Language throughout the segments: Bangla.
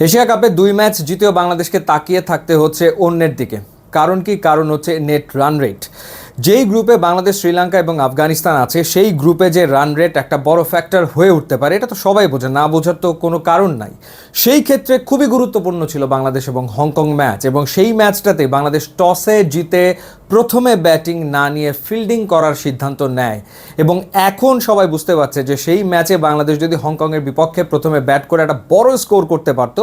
এশিয়া কাপে 2 ম্যাচ জিতেও বাংলাদেশকে তাকিয়ে থাকতে হচ্ছে অন্যের দিকে। কারণ কি? কারণ হচ্ছে নেট রান রেট। যেই গ্রুপে বাংলাদেশ, শ্রীলঙ্কা এবং আফগানিস্তান আছে, সেই গ্রুপে যে রান রেট একটা বড় ফ্যাক্টর হয়ে উঠতে পারে, এটা তো সবাই বোঝে, না বোঝার তো কোনো কারণ নাই। সেই ক্ষেত্রে খুবই গুরুত্বপূর্ণ ছিল বাংলাদেশ এবং হংকং ম্যাচ, এবং সেই ম্যাচটাতে বাংলাদেশ টসে জিতে প্রথমে ব্যাটিং না নিয়ে ফিল্ডিং করার সিদ্ধান্ত নেয়। এবং এখন সবাই বুঝতে পারছে যে সেই ম্যাচে বাংলাদেশ যদি হংকংয়ের বিপক্ষে প্রথমে ব্যাট করে একটা বড় স্কোর করতে পারতো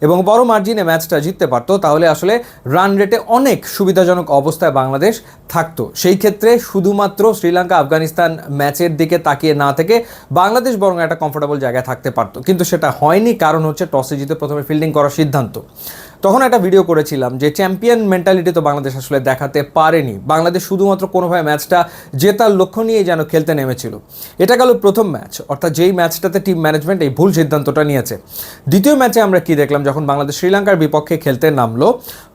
এবং বড় মার্জিনে ম্যাচটা জিততে পারতো, তাহলে আসলে রান রেটে অনেক সুবিধাজনক অবস্থায় বাংলাদেশ থাকতো। সেই ক্ষেত্রে শুধুমাত্র শ্রীলঙ্কা আফগানিস্তান ম্যাচের দিকে তাকিয়ে না থেকে বাংলাদেশ বরং একটা কমফোর্টেবল জায়গায় থাকতে পারতো, কিন্তু সেটা হয়নি। কারণ হচ্ছে টসে জিতে প্রথমে ফিল্ডিং করার সিদ্ধান্ত। তখন একটা ভিডিও করেছিলাম যে চ্যাম্পিয়ন মেন্টালিটি তো বাংলাদেশ আসলে দেখাতে পারেনি। বাংলাদেশ শুধুমাত্র কোনোভাবে ম্যাচটা জেতার লক্ষ্য নিয়েই যেন খেলতে নেমেছিল। এটা গেল প্রথম ম্যাচ, অর্থাৎ যেই ম্যাচটাতে টিম ম্যানেজমেন্ট এই ভুল সিদ্ধান্তটা নিয়েছে। দ্বিতীয় ম্যাচে আমরা কি দেখলাম? যখন বাংলাদেশ শ্রীলঙ্কার বিপক্ষে খেলতে নামলো,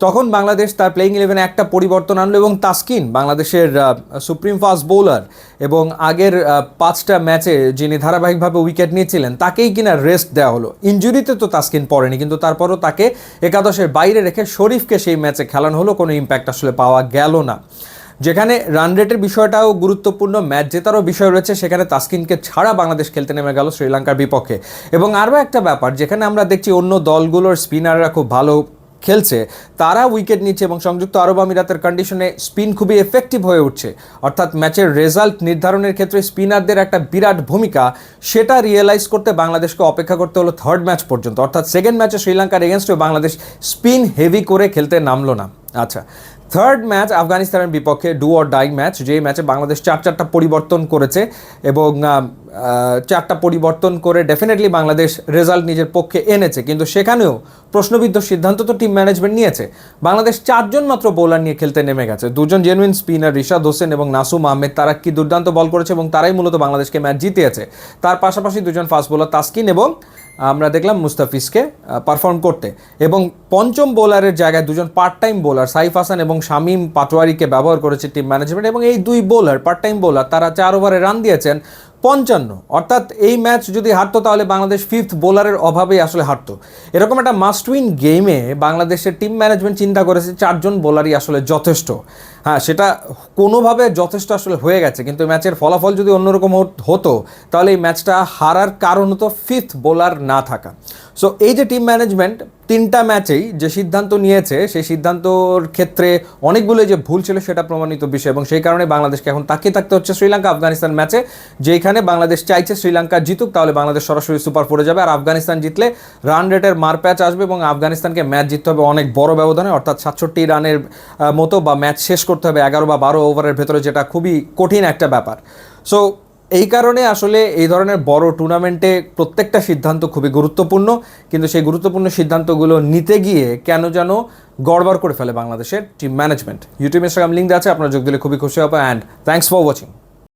তখন বাংলাদেশ তার প্লেইং 11-এ একটা পরিবর্তন আনলো, এবং তাসকিন বাংলাদেশের সুপ্রিম ফাস্ট বোলার এবং আগের 5টা ম্যাচে যিনি ধারাবাহিকভাবে উইকেট নিয়েছিলেন, তাকেই কিনা রেস্ট দেওয়া হলো। ইনজুরিতে তো তাসকিন পড়েনি, কিন্তু তারপরও তাকে একাদশের বাইরে রেখে শরীফকে সেই ম্যাচে খেলানো হলো। কোনো ইম্প্যাক্ট আসলে পাওয়া গেল না। যেখানে রান রেটের বিষয়টাও গুরুত্বপূর্ণ, ম্যাচ জেতারও বিষয় রয়েছে, সেখানে তাসকিনকে ছাড়া বাংলাদেশ খেলতে নেমে গেল শ্রীলঙ্কার বিপক্ষে। এবং আরও একটা ব্যাপার, যেখানে আমরা দেখছি অন্য দলগুলোর স্পিনাররা খুব ভালো খেলছে, তারা উইকেট নিচ্ছে এবং সংযুক্ত আরব আমিরাতের কন্ডিশনে স্পিন খুবই এফেক্টিভ হয়ে উঠছে। অর্থাৎ ম্যাচের রেজাল্ট নির্ধারণের ক্ষেত্রে স্পিনারদের একটা বিরাট ভূমিকা, সেটা রিয়েলাইজ করতে বাংলাদেশকে অপেক্ষা করতে হলো থার্ড ম্যাচ পর্যন্ত। অর্থাৎ সেকেন্ড ম্যাচে শ্রীলঙ্কার এগেনস্টেও বাংলাদেশ স্পিন হেভি করে খেলতে নামলো না। আচ্ছা, থার্ড ম্যাচ আফগানিস্তানের বিপক্ষে ডু অর ডাই ম্যাচ, যেই ম্যাচে বাংলাদেশ চারটা পরিবর্তন করেছে, এবং 4টা পরিবর্তন করে ডেফিনেটলি বাংলাদেশ রেজাল্ট নিজের পক্ষে এনেছে। কিন্তু সেখানেও প্রশ্নবিদ্ধ সিদ্ধান্ত তো টিম ম্যানেজমেন্ট নিয়েছে। বাংলাদেশ 4 জন মাত্র বোলার নিয়ে খেলতে নেমে গেছে। 2 জন জেনুইন স্পিনার রিশাদ হোসেন এবং নাসুম আহমেদ, তারা কি দুর্দান্ত বল করেছে এবং তারাই মূলত বাংলাদেশকে ম্যাচ জিতিয়েছে। তার পাশাপাশি 2 জন ফাস্ট বোলার তাসকিন এবং আমরা দেখলাম মুস্তাফিজকে পারফর্ম করতে। এবং পঞ্চম বোলারের জায়গায় 2 জন part time bowler Saif Hasan এবং শামীম পাটোয়ারিকে ব্যবহার করেছে টিম ম্যানেজমেন্ট। এবং এই 2 বোলার, পার্ট টাইম বোলার, তারা 4 ওভারে রান দিয়েছেন 55। অর্থাৎ এই ম্যাচ যদি হারতো, তাহলে বাংলাদেশ 5th বোলারের অভাবেই আসলে হারতো। এরকম একটা মাস্ট উইন গেমে বাংলাদেশের টিম ম্যানেজমেন্ট চিন্তা করেছে 4 জন বোলারই আসলে যথেষ্ট। হ্যাঁ, সেটা কোনোভাবে যথেষ্ট আসলে হয়ে গেছে, কিন্তু ম্যাচের ফলাফল যদি অন্যরকম হতো, তাহলে এই ম্যাচটা হারার কারণ হতো 5th বোলার না থাকা। সো এই যে টিম ম্যানেজমেন্ট 3টা ম্যাচেই যে সিদ্ধান্ত নিয়েছে, সেই সিদ্ধান্তর ক্ষেত্রে অনেকগুলো যে ভুল ছিল, সেটা প্রমাণিত বিষয়। এবং সেই কারণে বাংলাদেশকে এখন তাকিয়ে থাকতে হচ্ছে শ্রীলঙ্কা আফগানিস্তান ম্যাচে, যেখানে বাংলাদেশ চাইছে শ্রীলঙ্কা জিতুক, তাহলে বাংলাদেশ সরাসরি সুপার 4-এ যাবে। আর আফগানিস্তান জিতলে রান রেটের মারপ্যাচ আসবে এবং আফগানিস্তানকে ম্যাচ জিততে হবে অনেক বড় ব্যবধানে, অর্থাৎ 67 রানের মতো, বা ম্যাচ শেষ করতে হবে 11 বা 12 ওভারের ভেতরে, যেটা খুবই কঠিন একটা ব্যাপার। সো এই কারণে আসলে এই ধরনের বড় টুর্নামেন্টে প্রত্যেকটা সিদ্ধান্ত খুবই গুরুত্বপূর্ণ, কিন্তু সেই গুরুত্বপূর্ণ সিদ্ধান্তগুলো নিতে গিয়ে কেন যেন গড়বড় করে ফেলে বাংলাদেশের team management. YouTube, Instagram link দেওয়া আছে, আপনারা যোগ দিলে খুবই খুশি হবে। And thanks for watching.